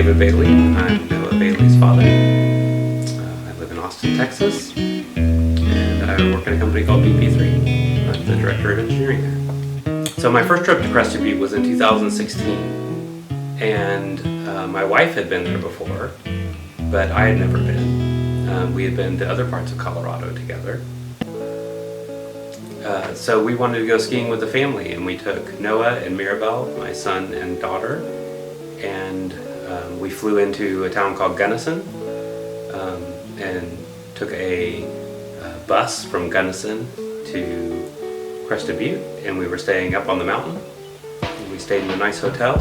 David Bailey. I'm Noah Bailey's father. I live in Austin, Texas, and I work at a company called BP3. I'm the director of engineering there. So my first trip to Crested Butte was in 2016, and my wife had been there before, but I had never been. We had been to other parts of Colorado together. So we wanted to go skiing with the family, and we took Noah and Mirabelle, my son and daughter, and we flew into a town called Gunnison and took a bus from Gunnison to Crested Butte, and we were staying up on the mountain. And we stayed in a nice hotel,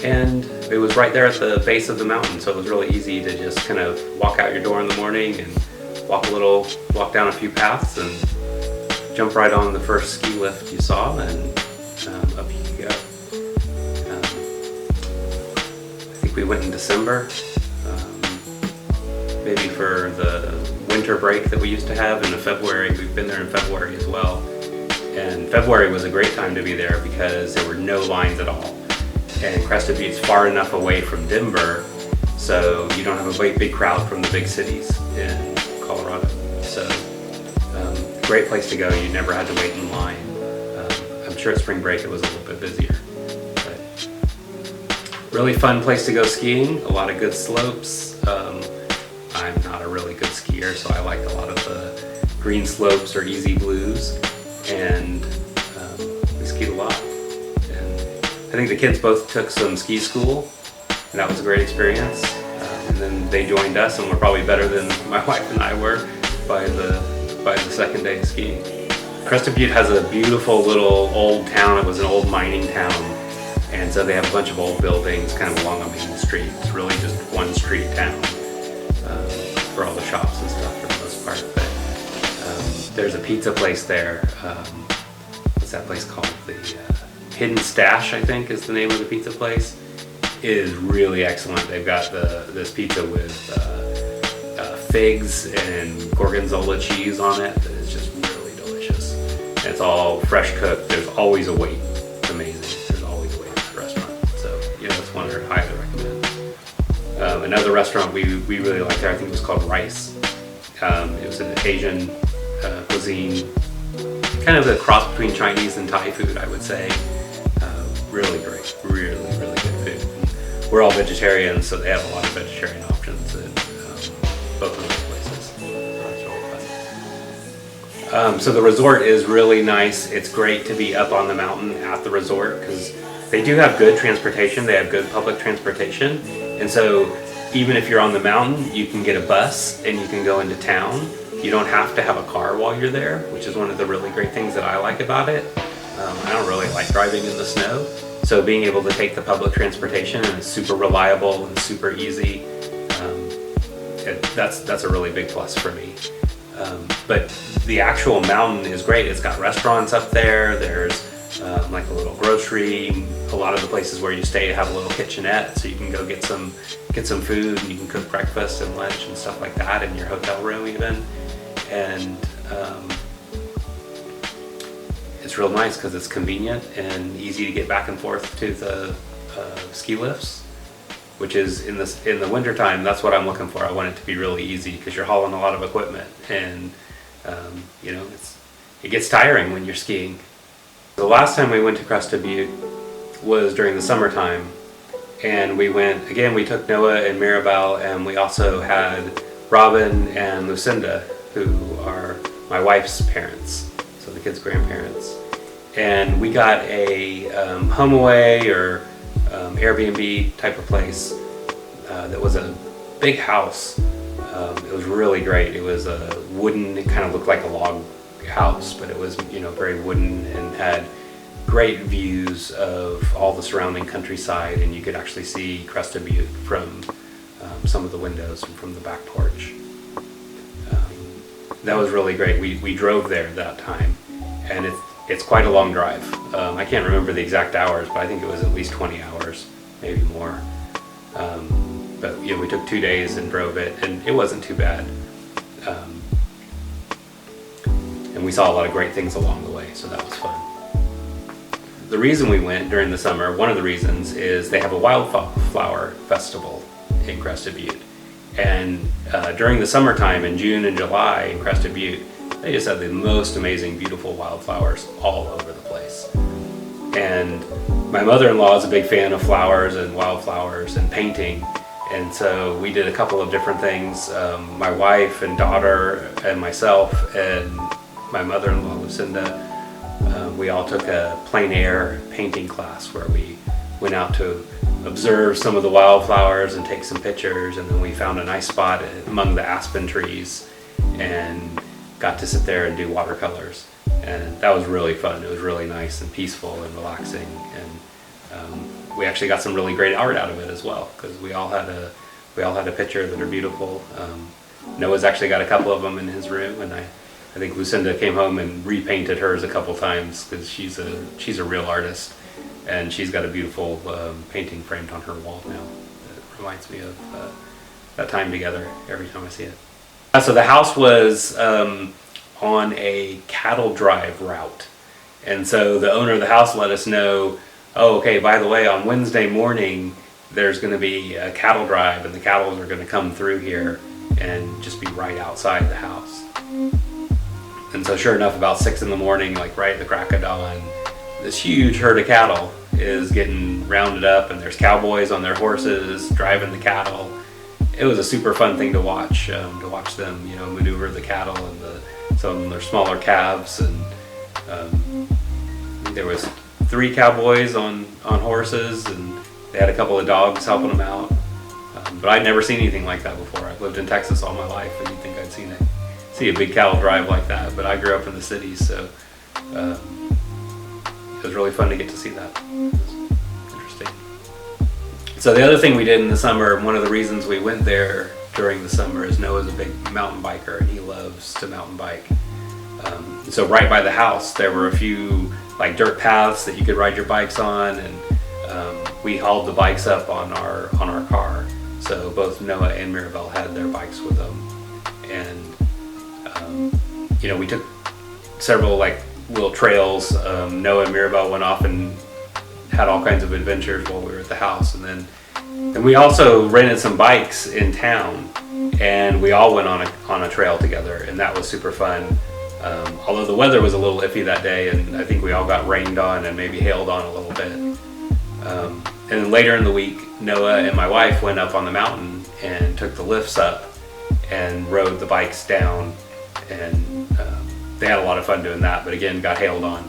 and it was right there at the base of the mountain, so it was really easy to just kind of walk out your door in the morning and walk down a few paths and jump right on the first ski lift you saw, and up you could go. I think we went in December, maybe for the winter break that we used to have in February. We've been there in February as well, and February was a great time to be there because there were no lines at all, and Crested Butte's far enough away from Denver so you don't have a big crowd from the big cities in Colorado. So great place to go. You never had to wait in line. I'm sure at spring break it was a little bit busier, but really fun place to go skiing. A lot of good slopes. I'm not a really good skier, so I like a lot of the green slopes or easy blues, and we skied a lot. And I think the kids both took some ski school, and that was a great experience. And then they joined us, and were probably better than my wife and I were by the second day of skiing. Crested Butte has a beautiful little old town. It was an old mining town, and so they have a bunch of old buildings kind of along a main street. It's really just one street town for all the shops and stuff for the most part. But there's a pizza place there. What's that place called? The Hidden Stash, I think, is the name of the pizza place. It is really excellent. They've got this pizza with figs and gorgonzola cheese on it that is just really delicious. And it's all fresh cooked. There's always a wait. It's amazing. There's always a wait at that restaurant. So that's one I highly recommend. Another restaurant we really liked there, I think it was called Rice. It was an Asian cuisine, kind of a cross between Chinese and Thai food, I would say. Really great, really good food. We're all vegetarians, so they have a lot of vegetarian options at both of those places. That's really fun. So the resort is really nice. It's great to be up on the mountain at the resort because they do have good transportation. They have good public transportation, and so even if you're on the mountain, you can get a bus and you can go into town. You don't have to have a car while you're there, which is one of the really great things that I like about it. I don't really like driving in the snow, so being able to take the public transportation, and it's super reliable and super easy, that's a really big plus for me. But the actual mountain is great. It's got restaurants up there. There's like a little grocery. A lot of the places where you stay have a little kitchenette, so you can go get some food, and you can cook breakfast and lunch and stuff like that in your hotel room even. And it's real nice because it's convenient and easy to get back and forth to the ski lifts, which is in the winter time. That's what I'm looking for. I want it to be really easy because you're hauling a lot of equipment, and it gets tiring when you're skiing. The last time we went to Crested Butte was during the summertime, and we went again. We took Noah and Mirabelle, and we also had Robin and Lucinda, who are my wife's parents, so the kids' grandparents. And we got a HomeAway or Airbnb type of place that was a big house. It was really great. It was a wooden, it kind of looked like a log house, but it was very wooden and had great views of all the surrounding countryside, and you could actually see Crested Butte from some of the windows and from the back porch. That was really great. We drove there that time, and it's quite a long drive. I can't remember the exact hours, but I think it was at least 20 hours, maybe more. But we took 2 days and drove it, and it wasn't too bad. And we saw a lot of great things along the way, so that was fun. the reason we went during the summer, one of the reasons, is they have a wildflower festival in Crested Butte. And during the summertime in June and July in Crested Butte, they just have the most amazing, beautiful wildflowers all over the place. And my mother-in-law is a big fan of flowers and wildflowers and painting. And so we did a couple of different things. My wife and daughter and myself and my mother-in-law, Lucinda, we all took a plein air painting class where we went out to observe some of the wildflowers and take some pictures, and then we found a nice spot among the aspen trees and got to sit there and do watercolors. And that was really fun. It was really nice and peaceful and relaxing, and we actually got some really great art out of it as well, because we all had a picture that are beautiful. Noah's actually got a couple of them in his room, and I think Lucinda came home and repainted hers a couple times because she's a real artist, and she's got a beautiful painting framed on her wall now that reminds me of that time together every time I see it. So the house was on a cattle drive route, and so the owner of the house let us know, oh, okay, by the way, on Wednesday morning there's going to be a cattle drive, and the cattle are going to come through here and just be right outside the house. And so sure enough, about 6 in the morning, like right at the crack of dawn, this huge herd of cattle is getting rounded up, and there's cowboys on their horses driving the cattle. It was a super fun thing to watch them, maneuver the cattle, and some of them are smaller calves, and there was 3 cowboys on horses, and they had a couple of dogs helping them out. But I'd never seen anything like that before. I've lived in Texas all my life, and you'd think I'd see a big cattle drive like that, but I grew up in the city, so it was really fun to get to see that. It was interesting. So the other thing we did in the summer, one of the reasons we went there during the summer, is Noah's a big mountain biker, and he loves to mountain bike. So right by the house there were a few like dirt paths that you could ride your bikes on, and we hauled the bikes up on our car. So both Noah and Mirabelle had their bikes with them, and we took several like little trails. Noah and Mirabelle went off and had all kinds of adventures while we were at the house, and we also rented some bikes in town, and we all went on a trail together, and that was super fun. Although the weather was a little iffy that day, and I think we all got rained on and maybe hailed on a little bit. And then later in the week, Noah and my wife went up on the mountain and took the lifts up and rode the bikes down, and they had a lot of fun doing that, but again got hailed on.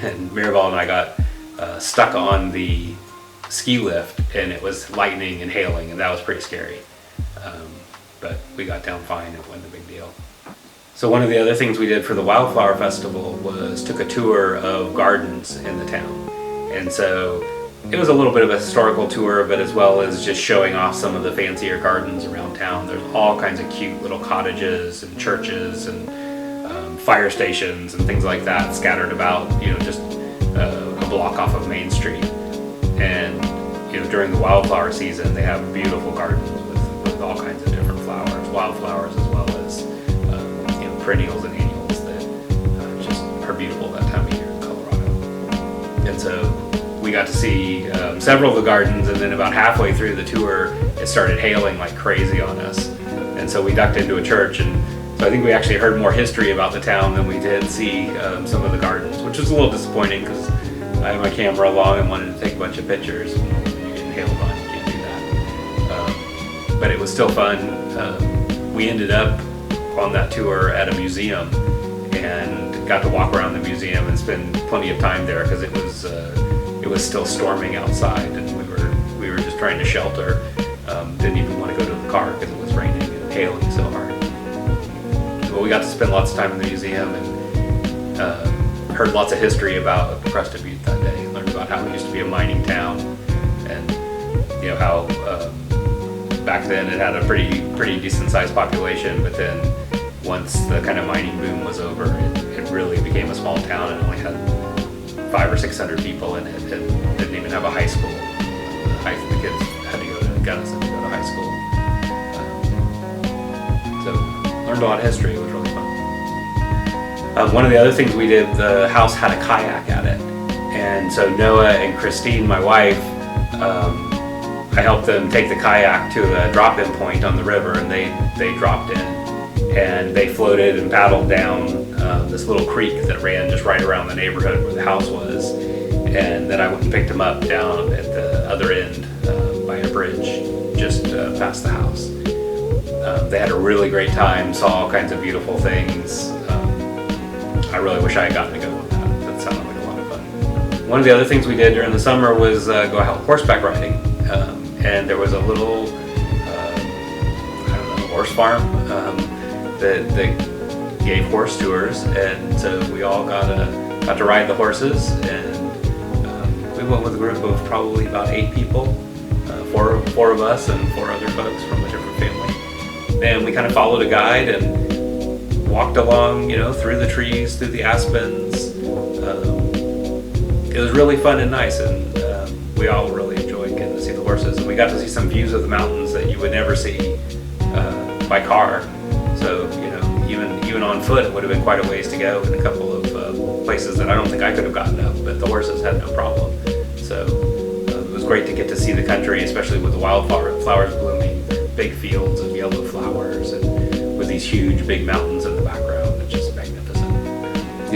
And Mirabelle and I got stuck on the ski lift, and it was lightning and hailing, and that was pretty scary. But we got down fine. It wasn't a big deal. So one of the other things we did for the Wildflower Festival was took a tour of gardens in the town. And so it was a little bit of a historical tour, but as well as just showing off some of the fancier gardens around town. There's all kinds of cute little cottages and churches and fire stations and things like that scattered about, just a block off of Main Street. And during the wildflower season, they have beautiful gardens with all kinds of different flowers, wildflowers as well as perennials and annuals that just are beautiful that time of year in Colorado. And so we got to see several of the gardens, and then about halfway through the tour, it started hailing like crazy on us. And so we ducked into a church, and so I think we actually heard more history about the town than we did see some of the gardens, which was a little disappointing because I had my camera along and wanted to take a bunch of pictures. When you get hailed on, you can't do that. But it was still fun. We ended up on that tour at a museum and got to walk around the museum and spend plenty of time there because it was still storming outside, and we were just trying to shelter. Didn't even want to go to the car because it was raining and hailing so hard. But we got to spend lots of time in the museum and heard lots of history about Crested Butte that day. Learned about how it used to be a mining town, and how back then it had a pretty decent sized population, but then once the kind of mining boom was over, it really became a small town and only had 500 or 600 people in it, and didn't even have a high school. The kids had to go to Gunnison to go to high school. So learned a lot of history. It was really fun. One of the other things we did, the house had a kayak at it, And so Noah and Christine, my wife, I helped them take the kayak to a drop-in point on the river, and they dropped in, and they floated and paddled down this little creek that ran just right around the neighborhood where the house was. And then I went and picked them up down at the other end by a bridge just past the house. They had a really great time, saw all kinds of beautiful things. I really wish I had gotten to go on that. That sounded like a lot of fun. One of the other things we did during the summer was go out horseback riding. And there was a little, horse farm that gave horse tours, and so we all got to ride the horses, and we went with a group of probably about 8 people, four of us and 4 other folks from a different family, and we kind of followed a guide and walked along, through the trees, through the aspens. It was really fun and nice, and we all really enjoyed getting to see the horses, and we got to see some views of the mountains that you would never see by car. So even on foot, it would have been quite a ways to go in a couple of places that I don't think I could have gotten up, but the horses had no problem. So it was great to get to see the country, especially with the wildflowers blooming, big fields of yellow flowers, and with these huge big mountains in the background. It's just magnificent.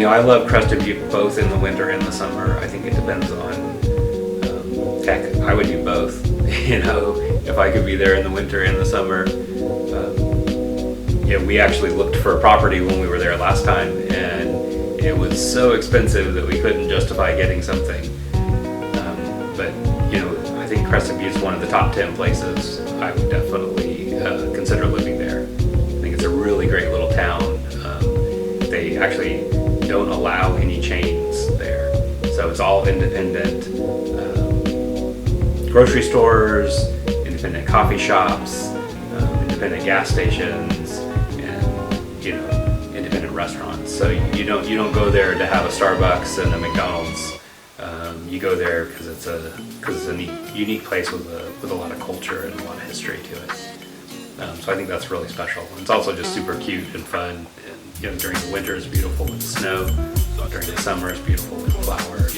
I love Crested Butte both in the winter and the summer. I think it depends on heck, I would do both. If I could be there in the winter and the summer. We actually looked for a property when we were there last time, and it was so expensive that we couldn't justify getting something. But I think Crested Butte is one of the top 10 places I would definitely consider living there. I think it's a really great little town. They actually don't allow any chains there, so it's all independent. Grocery stores, independent coffee shops, independent gas stations, and independent restaurants. So you don't go there to have a Starbucks and a McDonald's. You go there because it's a unique place with a lot of culture and a lot of history to it. So I think that's really special. It's also just super cute and fun. And, during the winter it's beautiful with snow. During the summer it's beautiful with flowers.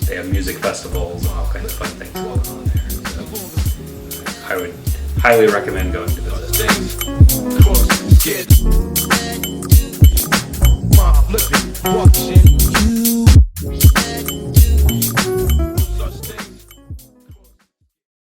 They have music festivals and all kinds of fun things going on there. So I would highly recommend going to visit.